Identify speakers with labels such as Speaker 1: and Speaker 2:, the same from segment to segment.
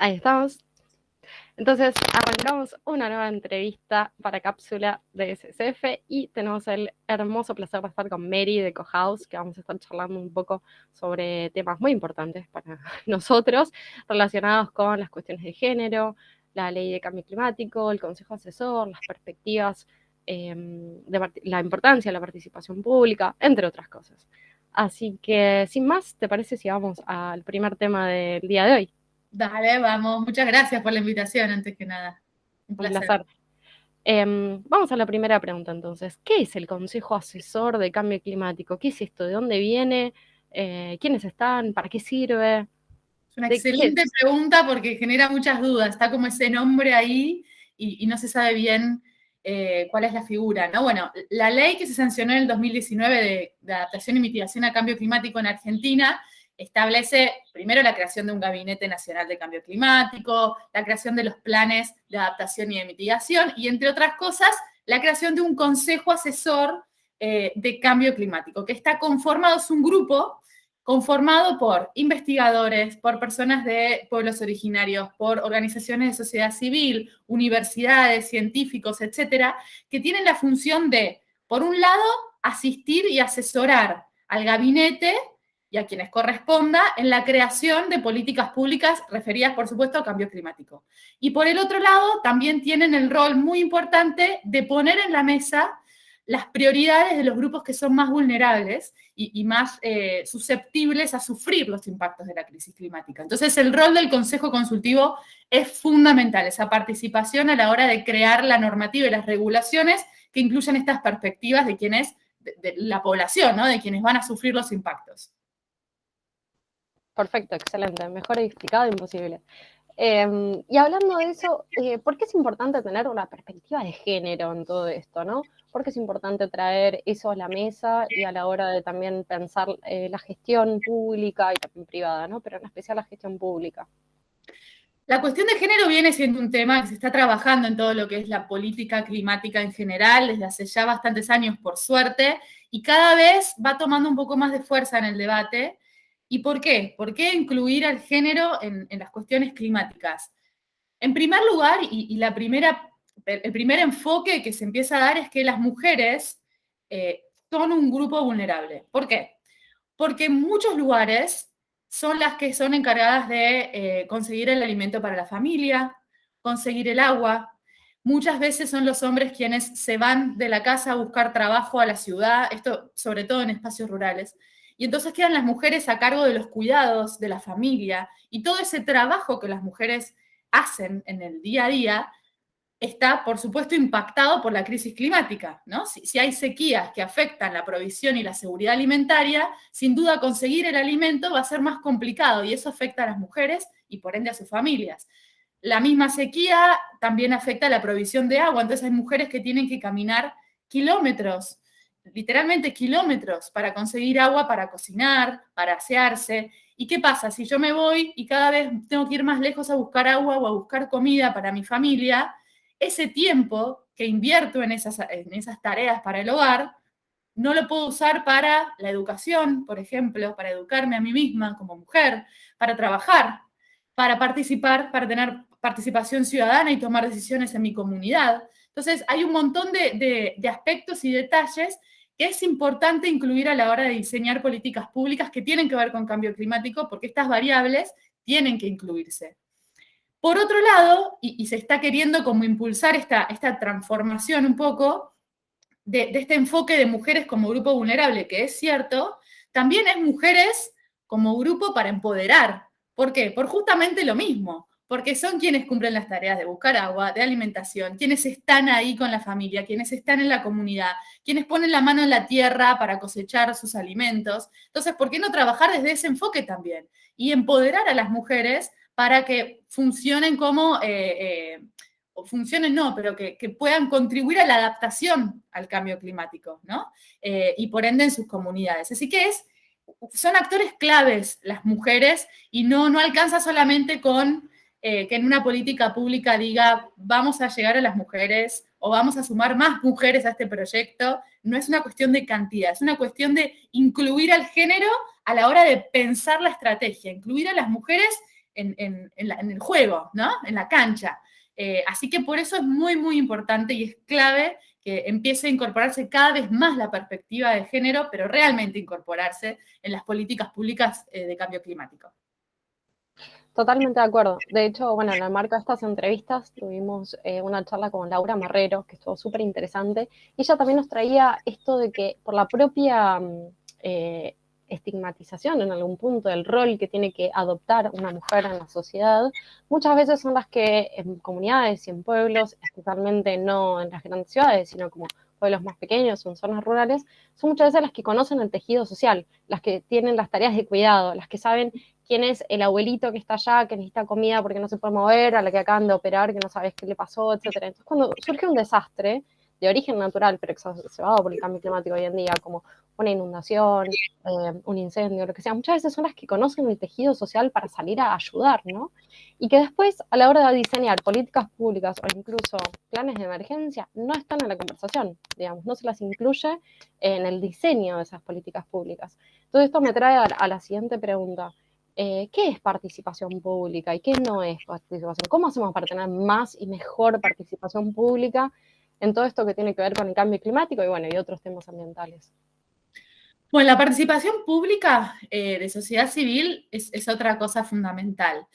Speaker 1: Ahí estamos. Entonces, arrancamos una nueva entrevista para Cápsula de SSF y tenemos el hermoso placer de estar con Mary de Cohouse, que vamos a estar charlando un poco sobre temas muy importantes para nosotros, relacionados con las cuestiones de género, la ley de cambio climático, el consejo asesor, las perspectivas, la importancia de la participación pública, entre otras cosas. Así que, sin más, ¿te parece si vamos al primer tema del día de hoy?
Speaker 2: Dale, vamos. Muchas gracias por la invitación, antes que nada. Un
Speaker 1: Un
Speaker 2: placer.
Speaker 1: placer. Vamos a la primera pregunta entonces. ¿Qué es el Consejo Asesor de Cambio Climático? ¿Qué es esto? ¿De dónde viene? ¿Quiénes están? ¿Para qué sirve?
Speaker 2: Es una
Speaker 1: ¿De qué?
Speaker 2: excelente pregunta porque genera muchas dudas. Está como ese nombre ahí y no se sabe bien cuál es la figura, ¿no? Bueno, la ley que se sancionó en el 2019 de adaptación y mitigación a cambio climático en Argentina establece primero la creación de un Gabinete Nacional de Cambio Climático, la creación de los planes de adaptación y de mitigación y, entre otras cosas, la creación de un Consejo Asesor de Cambio Climático, que está conformado, es un grupo conformado por investigadores, por personas de pueblos originarios, por organizaciones de sociedad civil, universidades, científicos, etcétera, que tienen la función de, por un lado, asistir y asesorar al gabinete y a quienes corresponda en la creación de políticas públicas referidas, por supuesto, a cambio climático. Y por el otro lado, también tienen el rol muy importante de poner en la mesa las prioridades de los grupos que son más vulnerables y más susceptibles a sufrir los impactos de la crisis climática. Entonces, el rol del Consejo Consultivo es fundamental, esa participación a la hora de crear la normativa y las regulaciones que incluyen estas perspectivas de quienes, de la población, ¿no? De quienes van a sufrir los impactos.
Speaker 1: Perfecto, excelente. Mejor explicado imposible. Y hablando de eso, ¿por qué es importante tener una perspectiva de género en todo esto, no? ¿Por qué es importante traer eso a la mesa y a la hora de también pensar la gestión pública y también privada, ¿no? Pero en especial la gestión pública.
Speaker 2: La cuestión de género viene siendo un tema que se está trabajando en todo lo que es la política climática en general desde hace ya bastantes años, por suerte, y cada vez va tomando un poco más de fuerza en el debate. ¿Y por qué? ¿Por qué incluir al género en las cuestiones climáticas? En primer lugar, el primer enfoque que se empieza a dar es que las mujeres son un grupo vulnerable. ¿Por qué? Porque en muchos lugares son las que son encargadas de conseguir el alimento para la familia, conseguir el agua. Muchas veces son los hombres quienes se van de la casa a buscar trabajo a la ciudad, esto sobre todo en espacios rurales. Y entonces quedan las mujeres a cargo de los cuidados de la familia y todo ese trabajo que las mujeres hacen en el día a día está, por supuesto, impactado por la crisis climática, ¿no? Si hay sequías que afectan la provisión y la seguridad alimentaria, sin duda conseguir el alimento va a ser más complicado y eso afecta a las mujeres y por ende a sus familias. La misma sequía también afecta a la provisión de agua, entonces hay mujeres que tienen que caminar kilómetros, literalmente kilómetros, para conseguir agua para cocinar, para asearse. ¿Y qué pasa? Si yo me voy y cada vez tengo que ir más lejos a buscar agua o a buscar comida para mi familia, ese tiempo que invierto en esas tareas para el hogar, no lo puedo usar para la educación, por ejemplo, para educarme a mí misma como mujer, para trabajar, para participar, para tener participación ciudadana y tomar decisiones en mi comunidad. Entonces, hay un montón de aspectos y detalles que es importante incluir a la hora de diseñar políticas públicas que tienen que ver con cambio climático, porque estas variables tienen que incluirse. Por otro lado, y se está queriendo como impulsar esta transformación un poco de este enfoque de mujeres como grupo vulnerable, que es cierto, también es mujeres como grupo para empoderar. ¿Por qué? Por justamente lo mismo, porque son quienes cumplen las tareas de buscar agua, de alimentación, quienes están ahí con la familia, quienes están en la comunidad, quienes ponen la mano en la tierra para cosechar sus alimentos. Entonces, ¿por qué no trabajar desde ese enfoque también? Y empoderar a las mujeres para que funcionen como, o funcionen no, pero que puedan contribuir a la adaptación al cambio climático, ¿no? Y por ende en sus comunidades. Así que son actores claves las mujeres y no alcanza solamente con que en una política pública diga vamos a llegar a las mujeres o vamos a sumar más mujeres a este proyecto. No es una cuestión de cantidad, es una cuestión de incluir al género a la hora de pensar la estrategia, incluir a las mujeres en el juego, ¿no? En la cancha. Así que por eso es muy, muy importante y es clave que empiece a incorporarse cada vez más la perspectiva de género, pero realmente incorporarse en las políticas públicas de cambio climático.
Speaker 1: Totalmente de acuerdo. De hecho, bueno, en el marco de estas entrevistas tuvimos una charla con Laura Marrero, que estuvo súper interesante, y ella también nos traía esto de que por la propia estigmatización en algún punto del rol que tiene que adoptar una mujer en la sociedad, muchas veces son las que en comunidades y en pueblos, especialmente no en las grandes ciudades, sino como pueblos más pequeños o en zonas rurales, son muchas veces las que conocen el tejido social, las que tienen las tareas de cuidado, las que saben quién es el abuelito que está allá, que necesita comida porque no se puede mover, a la que acaban de operar, que no sabes qué le pasó, etcétera. Entonces, cuando surge un desastre de origen natural, pero exacerbado por el cambio climático hoy en día, como una inundación, un incendio, lo que sea, muchas veces son las que conocen el tejido social para salir a ayudar, ¿no? Y que después, a la hora de diseñar políticas públicas o incluso planes de emergencia, no están en la conversación, digamos, no se las incluye en el diseño de esas políticas públicas. Entonces, esto me trae a la siguiente pregunta. ¿Qué es participación pública y qué no es participación? ¿Cómo hacemos para tener más y mejor participación pública en todo esto que tiene que ver con el cambio climático y, bueno, y otros temas ambientales?
Speaker 2: Bueno, la participación pública de sociedad civil es otra cosa fundamental.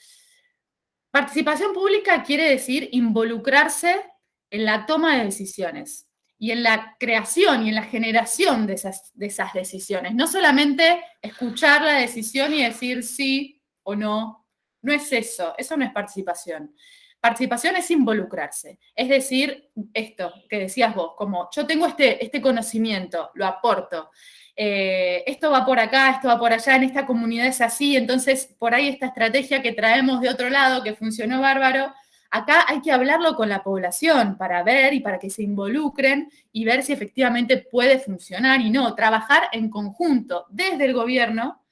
Speaker 2: Participación pública quiere decir involucrarse en la toma de decisiones y en la creación y en la generación de esas decisiones. No solamente escuchar la decisión y decir sí o no. No es eso, eso no es participación. Participación es involucrarse. Es decir, esto que decías vos, como yo tengo este conocimiento, lo aporto. Esto va por acá, esto va por allá, en esta comunidad es así, entonces por ahí esta estrategia que traemos de otro lado, que funcionó bárbaro, acá hay que hablarlo con la población para ver y para que se involucren y ver si efectivamente puede funcionar y no, trabajar en conjunto desde el gobierno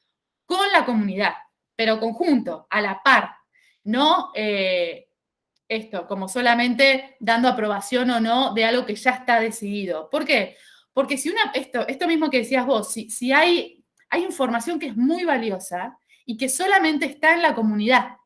Speaker 2: con la comunidad, pero conjunto, a la par, no esto, como solamente dando aprobación o no de algo que ya está decidido. ¿Por qué? Porque si esto mismo que decías vos, si hay información que es muy valiosa y que solamente está en la comunidad,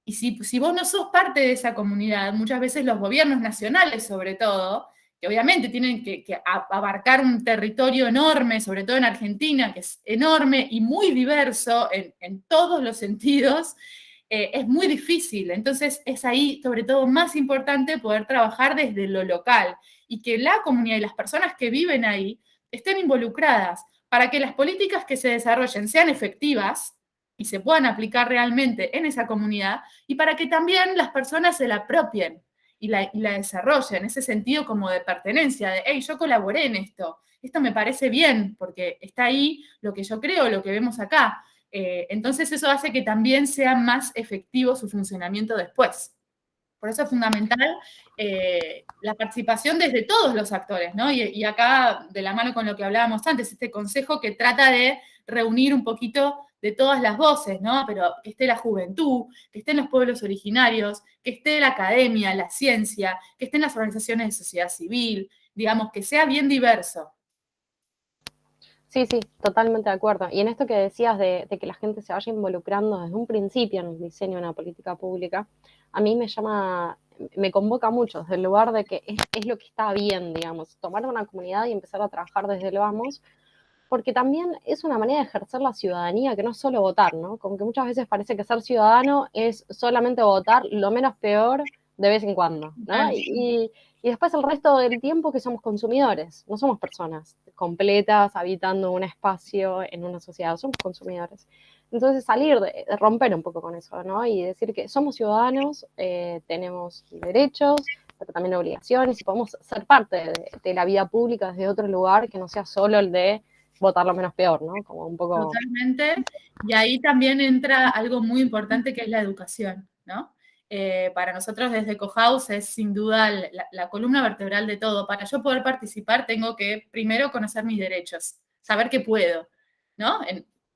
Speaker 2: y si vos no sos parte de esa comunidad, muchas veces los gobiernos nacionales sobre todo, que obviamente tienen que abarcar un territorio enorme, sobre todo en Argentina, que es enorme y muy diverso en todos los sentidos, es muy difícil. Entonces es ahí, sobre todo, más importante poder trabajar desde lo local y que la comunidad y las personas que viven ahí estén involucradas para que las políticas que se desarrollen sean efectivas y se puedan aplicar realmente en esa comunidad y para que también las personas se la apropien y la desarrollen, ese sentido como de pertenencia, de, hey, yo colaboré en esto me parece bien, porque está ahí lo que yo creo, lo que vemos acá. Entonces eso hace que también sea más efectivo su funcionamiento después. Por eso es fundamental la participación desde todos los actores, ¿no? Y acá, de la mano con lo que hablábamos antes, este consejo que trata de reunir un poquito de todas las voces, ¿no? Pero que esté la juventud, que estén los pueblos originarios, que esté la academia, la ciencia, que estén las organizaciones de sociedad civil, digamos, que sea bien diverso.
Speaker 1: Sí, sí, totalmente de acuerdo. Y en esto que decías de que la gente se vaya involucrando desde un principio en el diseño de una política pública, a mí me convoca mucho desde el lugar de que es lo que está bien, digamos, tomar una comunidad y empezar a trabajar desde el vamos, porque también es una manera de ejercer la ciudadanía que no es solo votar, ¿no? Como que muchas veces parece que ser ciudadano es solamente votar lo menos peor de vez en cuando, ¿no? Y después el resto del tiempo que somos consumidores, no somos personas completas habitando un espacio en una sociedad, somos consumidores. Entonces salir de romper un poco con eso, ¿no? Y decir que somos ciudadanos, tenemos derechos, pero también obligaciones y podemos ser parte de la vida pública desde otro lugar que no sea solo el de votar lo menos peor, ¿no? Como un poco...
Speaker 2: Totalmente. Y ahí también entra algo muy importante que es la educación, ¿no? Para nosotros desde Cohouse es sin duda la columna vertebral de todo. Para yo poder participar tengo que primero conocer mis derechos, saber que puedo, ¿no?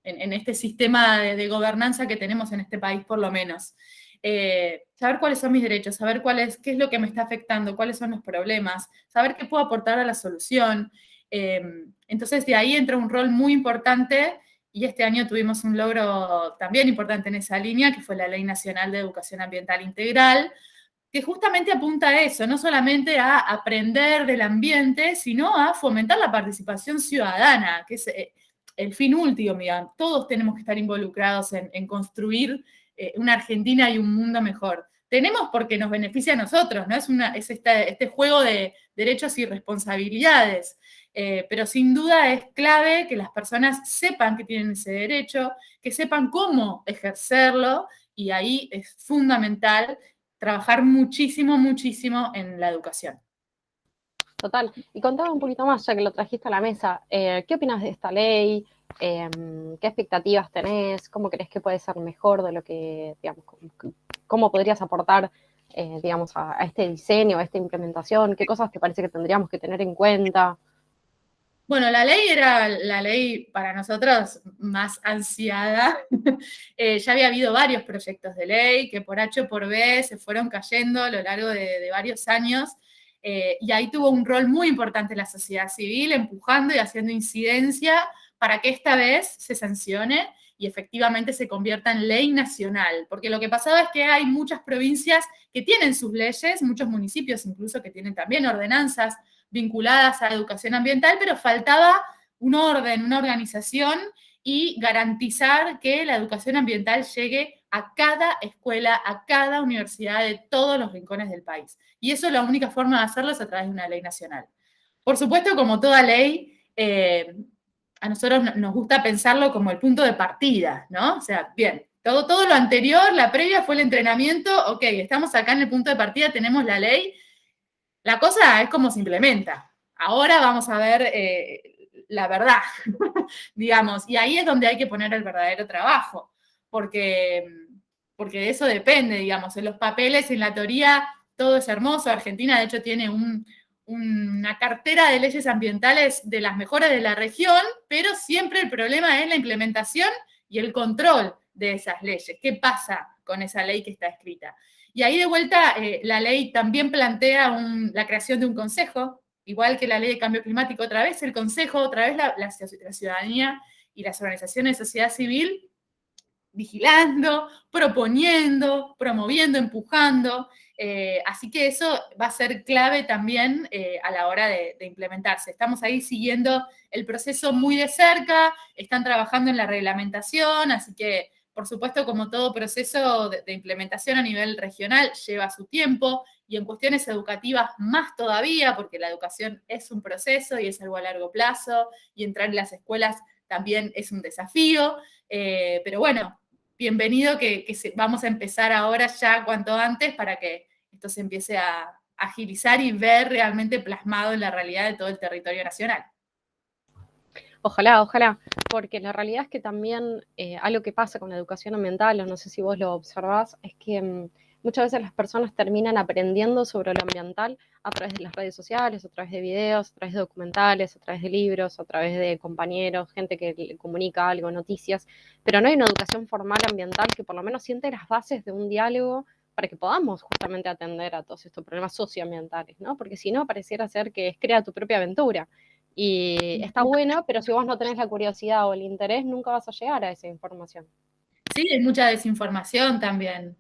Speaker 2: En este sistema de gobernanza que tenemos en este país por lo menos. Saber cuáles son mis derechos, saber qué es lo que me está afectando, cuáles son los problemas, saber qué puedo aportar a la solución. Entonces de ahí entra un rol muy importante y este año tuvimos un logro también importante en esa línea, que fue la Ley Nacional de Educación Ambiental Integral, que justamente apunta a eso, no solamente a aprender del ambiente, sino a fomentar la participación ciudadana, que es el fin último, digamos. Todos tenemos que estar involucrados en construir una Argentina y un mundo mejor. Tenemos porque nos beneficia a nosotros, ¿no? Es este juego de derechos y responsabilidades. Pero sin duda es clave que las personas sepan que tienen ese derecho, que sepan cómo ejercerlo, y ahí es fundamental trabajar muchísimo, muchísimo en la educación.
Speaker 1: Total. Y contame un poquito más, ya que lo trajiste a la mesa. ¿Qué opinas de esta ley? ¿Qué expectativas tenés? ¿Cómo crees que puede ser mejor de lo que, digamos, cómo podrías aportar, digamos, a este diseño, a esta implementación? ¿Qué cosas te parece que tendríamos que tener en cuenta?
Speaker 2: Bueno, la ley era la ley para nosotros más ansiada. Ya había habido varios proyectos de ley que por H o por B se fueron cayendo a lo largo de varios años. Y ahí tuvo un rol muy importante la sociedad civil, empujando y haciendo incidencia para que esta vez se sancione y efectivamente se convierta en ley nacional. Porque lo que pasaba es que hay muchas provincias que tienen sus leyes, muchos municipios incluso que tienen también ordenanzas vinculadas a educación ambiental, pero faltaba un orden, una organización y garantizar que la educación ambiental llegue a cada escuela, a cada universidad de todos los rincones del país. Y eso la única forma de hacerlo es a través de una ley nacional. Por supuesto, como toda ley, a nosotros nos gusta pensarlo como el punto de partida, ¿no? O sea, bien, todo lo anterior, la previa fue el entrenamiento, ok, estamos acá en el punto de partida, tenemos la ley. La cosa es cómo se implementa. Ahora vamos a ver la verdad, digamos, y ahí es donde hay que poner el verdadero trabajo, porque, porque de eso depende, digamos, en los papeles, en la teoría, todo es hermoso. Argentina, de hecho, tiene una cartera de leyes ambientales de las mejores de la región, pero siempre el problema es la implementación y el control de esas leyes. ¿Qué pasa con esa ley que está escrita? Y ahí de vuelta la ley también plantea la creación de un consejo, igual que la ley de cambio climático, otra vez el consejo, otra vez la ciudadanía y las organizaciones de sociedad civil vigilando, proponiendo, promoviendo, empujando. Así que eso va a ser clave también a la hora de implementarse. Estamos ahí siguiendo el proceso muy de cerca, están trabajando en la reglamentación, así que por supuesto, como todo proceso de implementación a nivel regional, lleva su tiempo, y en cuestiones educativas más todavía, porque la educación es un proceso y es algo a largo plazo, y entrar en las escuelas también es un desafío. Pero bueno, bienvenido que vamos a empezar ahora ya cuanto antes para que esto se empiece a agilizar y ver realmente plasmado en la realidad de todo el territorio nacional.
Speaker 1: Ojalá, ojalá, porque la realidad es que también algo que pasa con la educación ambiental, o no sé si vos lo observás, es que muchas veces las personas terminan aprendiendo sobre lo ambiental a través de las redes sociales, a través de videos, a través de documentales, a través de libros, a través de compañeros, gente que le comunica algo, noticias, pero no hay una educación formal ambiental que por lo menos siente las bases de un diálogo para que podamos justamente atender a todos estos problemas socioambientales, ¿no? Porque si no, pareciera ser que es crea tu propia aventura. Y está bueno, pero si vos no tenés la curiosidad o el interés, nunca vas a llegar a esa información.
Speaker 2: Sí, hay mucha desinformación también.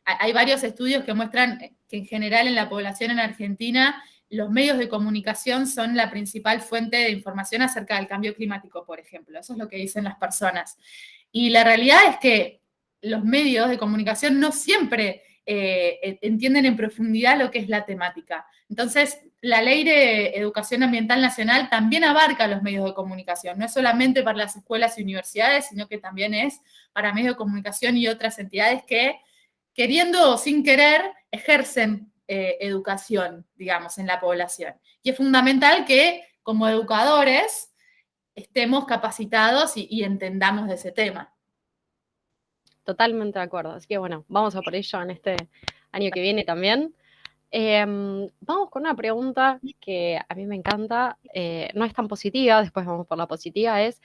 Speaker 2: Hay varios estudios que muestran que en general en la población en Argentina los medios de comunicación son la principal fuente de información acerca del cambio climático, por ejemplo. Eso es lo que dicen las personas. Y la realidad es que los medios de comunicación no siempre entienden en profundidad lo que es la temática. Entonces, la Ley de Educación Ambiental Nacional también abarca los medios de comunicación, no es solamente para las escuelas y universidades, sino que también es para medios de comunicación y otras entidades que, queriendo o sin querer, ejercen educación, digamos, en la población. Y es fundamental que, como educadores, estemos capacitados y entendamos de ese tema.
Speaker 1: Totalmente de acuerdo. Así que bueno, vamos a por ello en este año que viene también. Vamos con una pregunta que a mí me encanta, no es tan positiva, después vamos por la positiva, es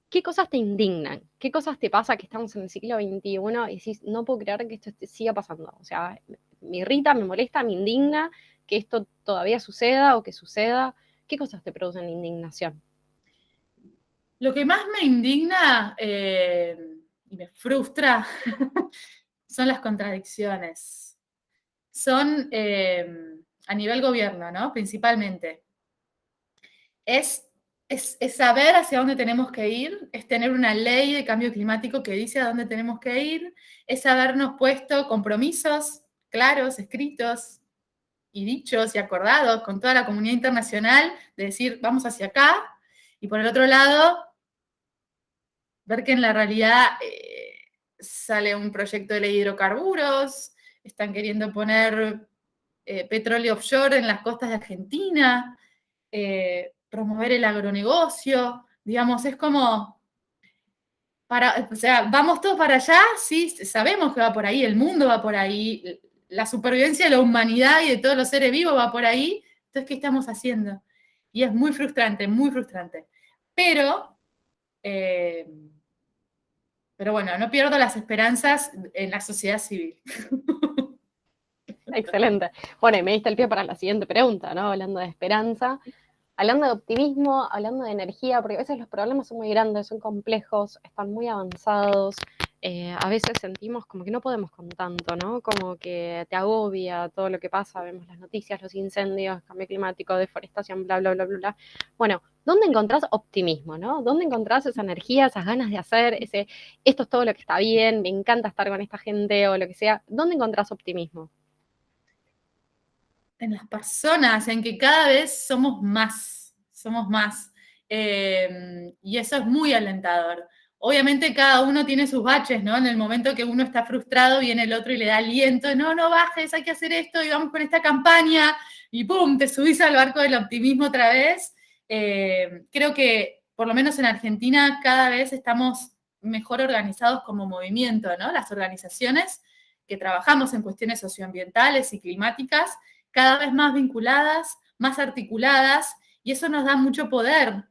Speaker 1: ¿qué cosas te indignan? ¿Qué cosas te pasa que estamos en el siglo XXI y decís, no puedo creer que esto siga pasando? O sea, me irrita, me molesta, me indigna que esto todavía suceda o que suceda. ¿Qué cosas te producen indignación?
Speaker 2: Lo que más me indigna y me frustra son las contradicciones. Son a nivel gobierno, ¿no? Principalmente. Es, es saber hacia dónde tenemos que ir, es tener una ley de cambio climático que dice a dónde tenemos que ir, es habernos puesto compromisos claros, escritos y dichos y acordados con toda la comunidad internacional de decir, vamos hacia acá, y por el otro lado, ver que en la realidad sale un proyecto de ley de hidrocarburos, están queriendo poner petróleo offshore en las costas de Argentina, promover el agronegocio, digamos, es como, o sea, vamos todos para allá, sí, sabemos que va por ahí, el mundo va por ahí, la supervivencia de la humanidad y de todos los seres vivos va por ahí, entonces, ¿qué estamos haciendo? Y es muy frustrante, muy frustrante. Eh, pero bueno, no pierdo las esperanzas en la sociedad civil.
Speaker 1: Excelente. Bueno, y me diste el pie para la siguiente pregunta, ¿no? Hablando de esperanza, hablando de optimismo, hablando de energía, porque a veces los problemas son muy grandes, son complejos, están muy avanzados. A veces sentimos como que no podemos con tanto, ¿no? Como que te agobia todo lo que pasa, vemos las noticias, los incendios, cambio climático, deforestación, bla, bla, bla, bla, bla. Bueno, ¿dónde encontrás optimismo, no? ¿Dónde encontrás esa energía, esas ganas de hacer, esto es todo lo que está bien, me encanta estar con esta gente o lo que sea? ¿Dónde encontrás optimismo?
Speaker 2: En las personas, en que cada vez somos más, somos más. Y eso es muy alentador. Obviamente cada uno tiene sus baches, ¿no? En el momento que uno está frustrado, viene el otro y le da aliento, no, no bajes, hay que hacer esto, y vamos con esta campaña, y ¡pum!, te subís al barco del optimismo otra vez. Creo que, por lo menos en Argentina, cada vez estamos mejor organizados como movimiento, ¿no? Las organizaciones que trabajamos en cuestiones socioambientales y climáticas, cada vez más vinculadas, más articuladas, y eso nos da mucho poder.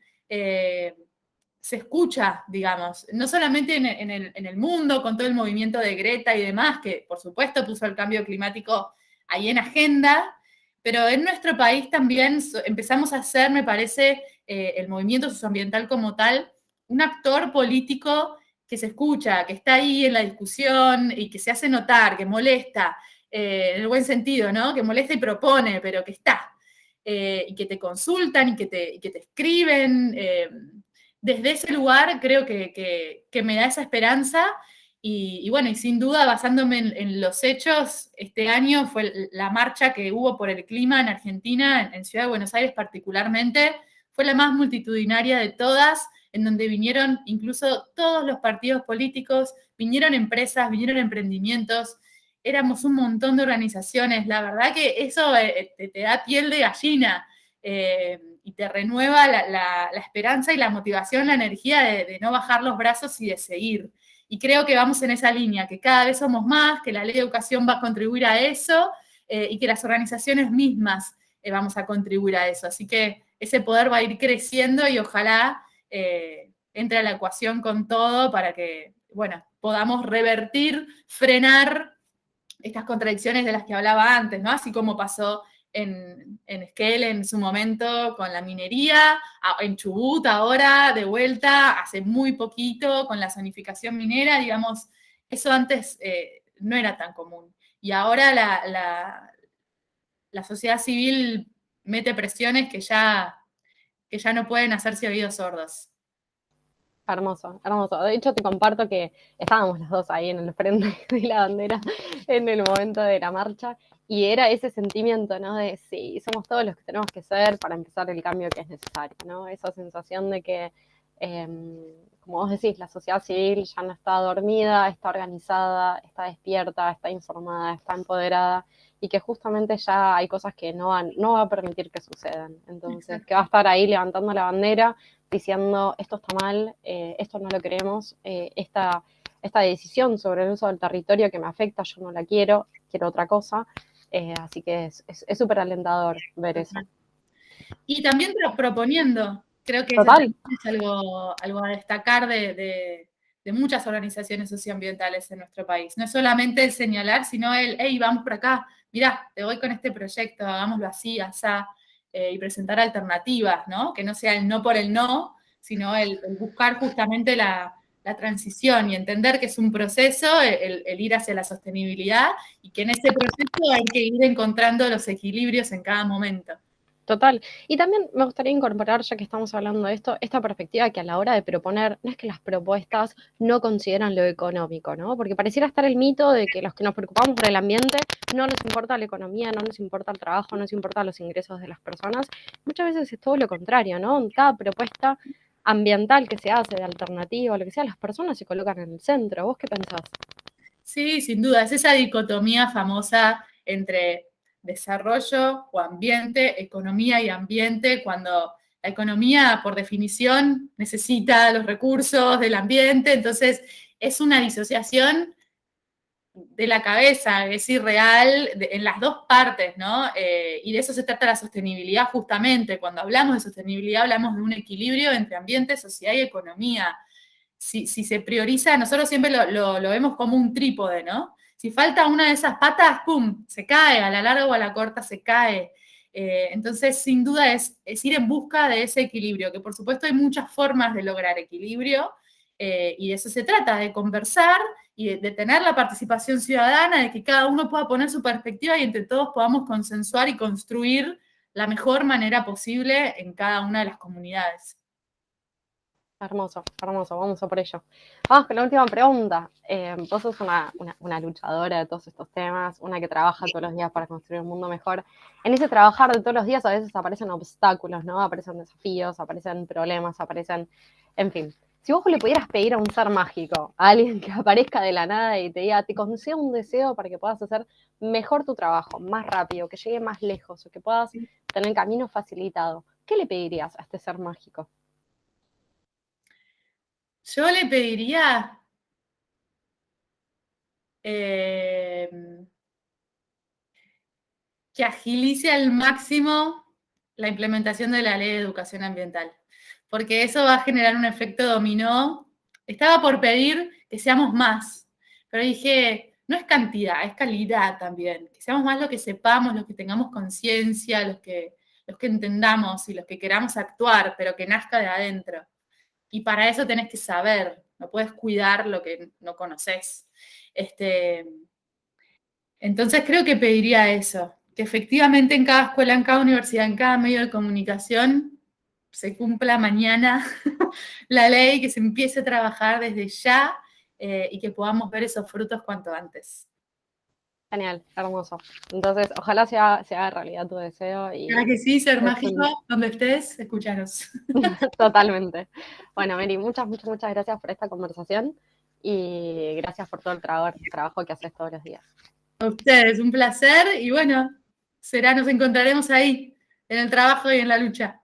Speaker 2: Se escucha, digamos, no solamente en el mundo, con todo el movimiento de Greta y demás, que por supuesto puso el cambio climático ahí en agenda, pero en nuestro país también empezamos a ser, me parece, el movimiento socioambiental como tal, un actor político que se escucha, que está ahí en la discusión y que se hace notar, que molesta, en el buen sentido, ¿no? Que molesta y propone, pero que está. Y que te consultan y que te escriben. Desde ese lugar creo que me da esa esperanza. Y bueno, y sin duda, basándome en los hechos, este año fue la marcha que hubo por el clima en Argentina, en Ciudad de Buenos Aires particularmente, fue la más multitudinaria de todas, en donde vinieron incluso todos los partidos políticos, vinieron empresas, vinieron emprendimientos, éramos un montón de organizaciones. La verdad que eso te da piel de gallina y te renueva la esperanza y la motivación, la energía de no bajar los brazos y de seguir. Y creo que vamos en esa línea, que cada vez somos más, que la ley de educación va a contribuir a eso y que las organizaciones mismas vamos a contribuir a eso. Así que ese poder va a ir creciendo y ojalá entre a la ecuación con todo para que, bueno, podamos revertir, frenar estas contradicciones de las que hablaba antes, ¿no? Así como pasó en Esquel en su momento con la minería, en Chubut ahora de vuelta, hace muy poquito con la zonificación minera, digamos, eso antes no era tan común. Y ahora la sociedad civil mete presiones que ya no pueden hacerse oídos sordos.
Speaker 1: Hermoso, hermoso. De hecho, te comparto que estábamos los dos ahí en el frente de la bandera en el momento de la marcha y era ese sentimiento, ¿no? De sí, somos todos los que tenemos que ser para empezar el cambio que es necesario, ¿no? Esa sensación de que, eh, como vos decís, la sociedad civil ya no está dormida, está organizada, está despierta, está informada, está empoderada y que justamente ya hay cosas que no va a permitir que sucedan. Entonces, que va a estar ahí levantando la bandera diciendo esto está mal, esto no lo queremos, esta decisión sobre el uso del territorio que me afecta, yo no la quiero, quiero otra cosa. Así que es súper alentador ver eso.
Speaker 2: Y también proponiendo, creo que eso
Speaker 1: Total.
Speaker 2: es algo a destacar de muchas organizaciones socioambientales en nuestro país. No es solamente el señalar, sino el, hey, vamos por acá, mirá, te voy con este proyecto, hagámoslo así, asá, y presentar alternativas, ¿no? Que no sea el no por el no, sino el buscar justamente la transición y entender que es un proceso, el ir hacia la sostenibilidad y que en ese proceso hay que ir encontrando los equilibrios en cada momento.
Speaker 1: Total. Y también me gustaría incorporar, ya que estamos hablando de esto, esta perspectiva que a la hora de proponer, no es que las propuestas no consideran lo económico, ¿no? Porque pareciera estar el mito de que los que nos preocupamos por el ambiente no nos importa la economía, no nos importa el trabajo, no nos importa los ingresos de las personas. Muchas veces es todo lo contrario, ¿no? En cada propuesta ambiental que se hace, de alternativa, o lo que sea, las personas se colocan en el centro. ¿Vos qué pensás?
Speaker 2: Sí, sin duda, es esa dicotomía famosa entre desarrollo o ambiente, economía y ambiente, cuando la economía, por definición, necesita los recursos del ambiente, entonces es una disociación de la cabeza, es irreal en las dos partes, ¿no? Y de eso se trata la sostenibilidad justamente. Cuando hablamos de sostenibilidad hablamos de un equilibrio entre ambiente, sociedad y economía. Si se prioriza, nosotros siempre lo vemos como un trípode, ¿no? Si falta una de esas patas, ¡pum!, se cae, a la larga o a la corta se cae. Entonces, sin duda, es ir en busca de ese equilibrio, que por supuesto hay muchas formas de lograr equilibrio, y de eso se trata, de conversar y de tener la participación ciudadana, de que cada uno pueda poner su perspectiva y entre todos podamos consensuar y construir la mejor manera posible en cada una de las comunidades.
Speaker 1: Hermoso, hermoso, vamos a por ello. Vamos con la última pregunta. Vos sos una luchadora de todos estos temas, una que trabaja todos los días para construir un mundo mejor. En ese trabajar de todos los días a veces aparecen obstáculos, ¿no? Aparecen desafíos, aparecen problemas, aparecen, en fin. Si vos le pudieras pedir a un ser mágico, a alguien que aparezca de la nada y te diga, te concedo un deseo para que puedas hacer mejor tu trabajo, más rápido, que llegue más lejos, o que puedas tener el camino facilitado, ¿qué le pedirías a este ser mágico?
Speaker 2: Yo le pediría que agilice al máximo la implementación de la ley de educación ambiental, porque eso va a generar un efecto dominó. Estaba por pedir que seamos más, pero dije, no es cantidad, es calidad también, que seamos más los que sepamos, los que tengamos conciencia, los que entendamos y los que queramos actuar, pero que nazca de adentro. Y para eso tenés que saber, no puedes cuidar lo que no conoces. Entonces creo que pediría eso, que efectivamente en cada escuela, en cada universidad, en cada medio de comunicación se cumpla mañana la ley, que se empiece a trabajar desde ya, y que podamos ver esos frutos cuanto antes.
Speaker 1: Genial, hermoso. Entonces, ojalá se haga realidad tu deseo
Speaker 2: Para
Speaker 1: y
Speaker 2: que sí, ser mágico, donde estés, escucharos.
Speaker 1: totalmente. Bueno, Mary, muchas, muchas, muchas gracias por esta conversación y gracias por todo el trabajo que haces todos los días.
Speaker 2: A ustedes, un placer y bueno, nos encontraremos ahí, en el trabajo y en la lucha.